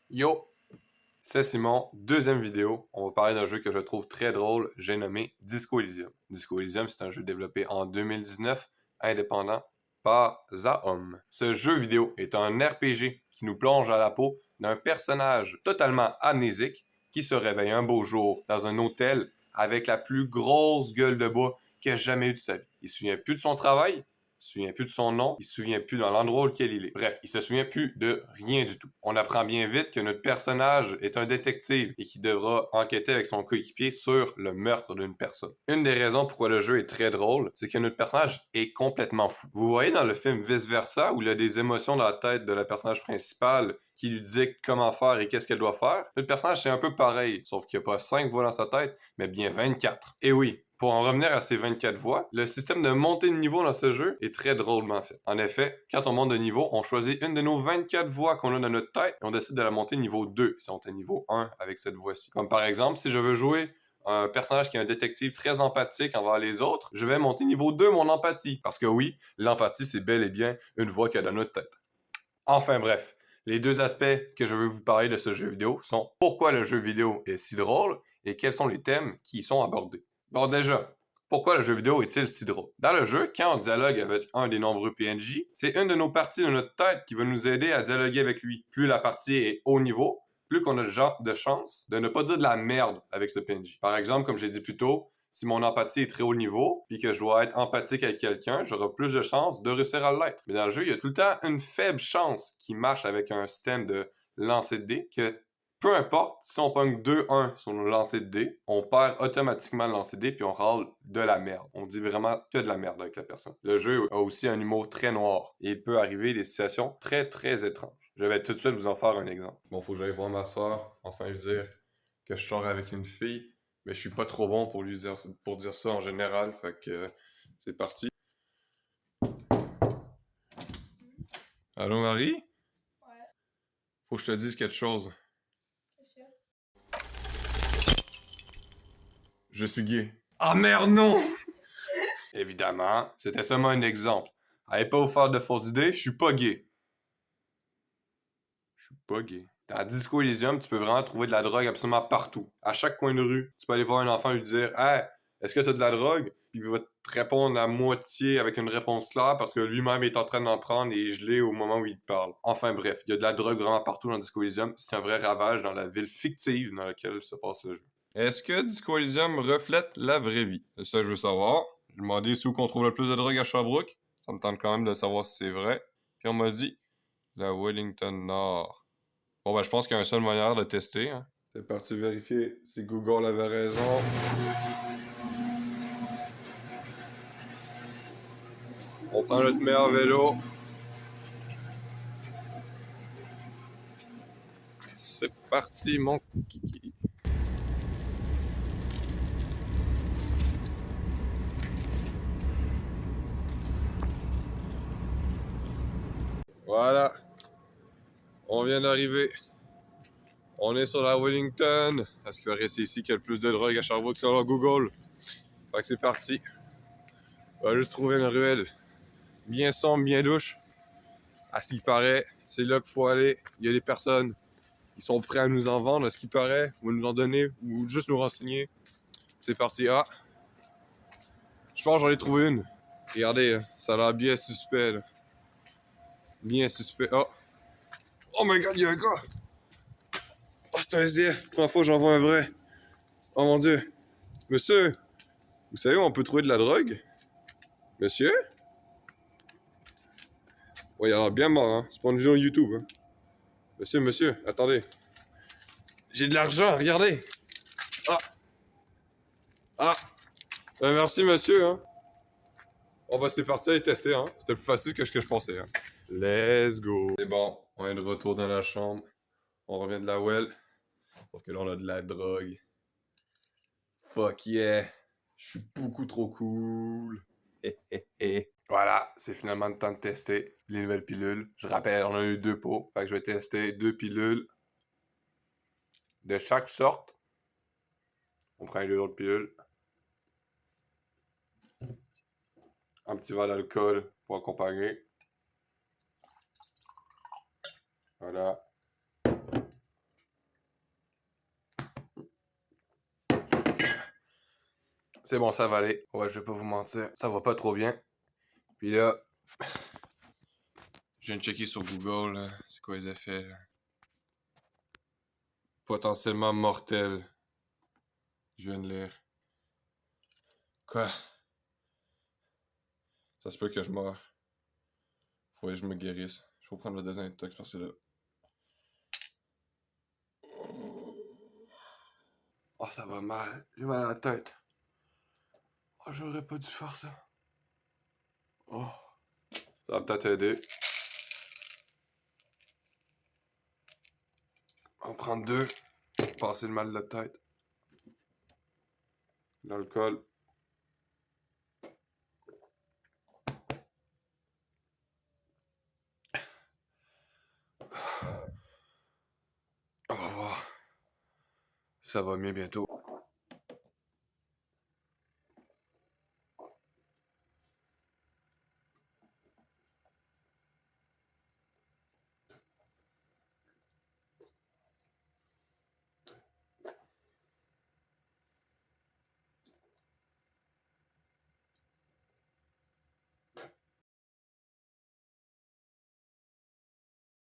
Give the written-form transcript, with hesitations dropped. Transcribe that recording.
Yo, c'est Simon, deuxième vidéo. On va parler d'un jeu que je trouve très drôle, j'ai nommé Disco Elysium. Disco Elysium, c'est un jeu développé en 2019, indépendant, pas à homme. Ce jeu vidéo est un RPG qui nous plonge à la peau d'un personnage totalement amnésique qui se réveille un beau jour dans un hôtel avec la plus grosse gueule de bois qu'il a jamais eu de sa vie. Il se souvient plus de son travail, il se souvient plus de son nom, il se souvient plus dans l'endroit auquel il est. Bref, il se souvient plus de rien du tout. On apprend bien vite que notre personnage est un détective et qu'il devra enquêter avec son coéquipier sur le meurtre d'une personne. Une des raisons pourquoi le jeu est très drôle, c'est que notre personnage est complètement fou. Vous voyez dans le film Vice Versa où il a des émotions dans la tête de la personnage principale qui lui dicte comment faire et qu'est-ce qu'elle doit faire. Notre personnage c'est un peu pareil, sauf qu'il n'y a pas 5 voix dans sa tête, mais bien 24. Et oui, pour en revenir à ces 24 voix, le système de montée de niveau dans ce jeu est très drôlement fait. En effet, quand on monte de niveau, on choisit une de nos 24 voix qu'on a dans notre tête et on décide de la monter niveau 2 si on est niveau 1 avec cette voix-ci. Comme par exemple, si je veux jouer un personnage qui est un détective très empathique envers les autres, je vais monter niveau 2 mon empathie. Parce que oui, l'empathie c'est bel et bien une voix qu'il y a dans notre tête. Enfin bref, les deux aspects que je veux vous parler de ce jeu vidéo sont pourquoi le jeu vidéo est si drôle et quels sont les thèmes qui y sont abordés. Bon déjà, pourquoi le jeu vidéo est-il si drôle? Dans le jeu, quand on dialogue avec un des nombreux PNJ, c'est une de nos parties de notre tête qui va nous aider à dialoguer avec lui. Plus la partie est haut niveau, plus qu'on a de chance de ne pas dire de la merde avec ce PNJ. Par exemple, comme j'ai dit plus tôt, si mon empathie est très haut niveau, puis que je dois être empathique avec quelqu'un, j'aurai plus de chances de réussir à l'être. Mais dans le jeu, il y a tout le temps une faible chance qui marche avec un système de lancer de dés, que peu importe, si on pogne 2-1 sur nos lancers de dés, on perd automatiquement le lancer de dés, puis on râle de la merde. On dit vraiment que de la merde avec la personne. Le jeu a aussi un humour très noir, et il peut arriver des situations très très étranges. Je vais tout de suite vous en faire un exemple. Bon, faut que j'aille voir ma soeur, enfin lui dire que je sors avec une fille, mais je suis pas trop bon pour pour dire ça en général, fait que c'est parti. Allô Marie? Ouais, Faut que je te dise quelque chose. c'est sûr. Je suis gay. Ah merde non! Évidemment, c'était seulement un exemple. Allez pas vous faire de fausses idées, je suis pas gay. Je suis pas gay. Dans Disco Elysium, tu peux vraiment trouver de la drogue absolument partout. À chaque coin de rue, tu peux aller voir un enfant et lui dire « Hey, est-ce que t'as de la drogue? » Puis il va te répondre à moitié avec une réponse claire parce que lui-même est en train d'en prendre et est gelé au moment où il te parle. Enfin bref, il y a de la drogue vraiment partout dans Disco Elysium. C'est un vrai ravage dans la ville fictive dans laquelle se passe le jeu. Est-ce que Disco Elysium reflète la vraie vie? C'est ça que je veux savoir. J'ai demandé où qu'on trouve le plus de drogue à Sherbrooke. Ça me tente quand même de savoir si c'est vrai. Puis on m'a dit la Wellington Nord. Bon, ben, je pense qu'il y a une seule manière de tester. Hein. C'est parti vérifier si Google avait raison. On prend notre meilleur vélo. C'est parti, mon kiki. Voilà. On vient d'arriver. On est sur la Wellington. Parce qu'il paraît c'est ici qu'il y a le plus de drogue à Sherbrooke sur Google. Fait que c'est parti. On va juste trouver une ruelle bien sombre, bien douche. À ce qu'il paraît, c'est là qu'il faut aller. Il y a des personnes qui sont prêts à nous en vendre, à ce qu'il paraît, ou nous en donner, ou juste nous renseigner. C'est parti. Ah! Je pense que j'en ai trouvé une. Regardez, là, ça a l'air bien suspect. Là. Bien suspect. Oh! Oh my god, il y a un gars! Oh, c'est un SDF. Première fois que j'en vois un vrai. Oh mon dieu. Monsieur, vous savez où on peut trouver de la drogue? Monsieur? Ouais, il a l'air bien mort, hein. C'est pas une vidéo YouTube, hein. Monsieur, attendez. J'ai de l'argent, regardez! Ah! Ah! Merci, monsieur, hein. Bon, bah, c'est parti à les tester, hein. C'était plus facile que ce que je pensais, hein. Let's go! C'est bon, on est de retour dans la chambre. On revient de la well. Sauf que là, on a de la drogue. Fuck yeah! Je suis beaucoup trop cool! Voilà, c'est finalement le temps de tester les nouvelles pilules. Je rappelle, on a eu 2 pots. Fait que je vais tester 2 pilules de chaque sorte. On prend les 2 autres pilules. Un petit verre d'alcool pour accompagner. Voilà. C'est bon, ça va aller. Ouais, je vais pas vous mentir, ça va pas trop bien. Puis là, je viens de checker sur Google, là, c'est quoi les effets, là. Potentiellement mortel. Je viens de lire. Quoi? Ça se peut que je meure. Faudrait que je me guérisse. Je vais prendre le désintox parce que là... Oh, ça va mal. J'ai mal à la tête. Oh, j'aurais pas dû faire ça. Oh. Ça va peut-être aider. En prendre 2. Passer le mal de la tête. L'alcool. On va voir. Ça va mieux bientôt.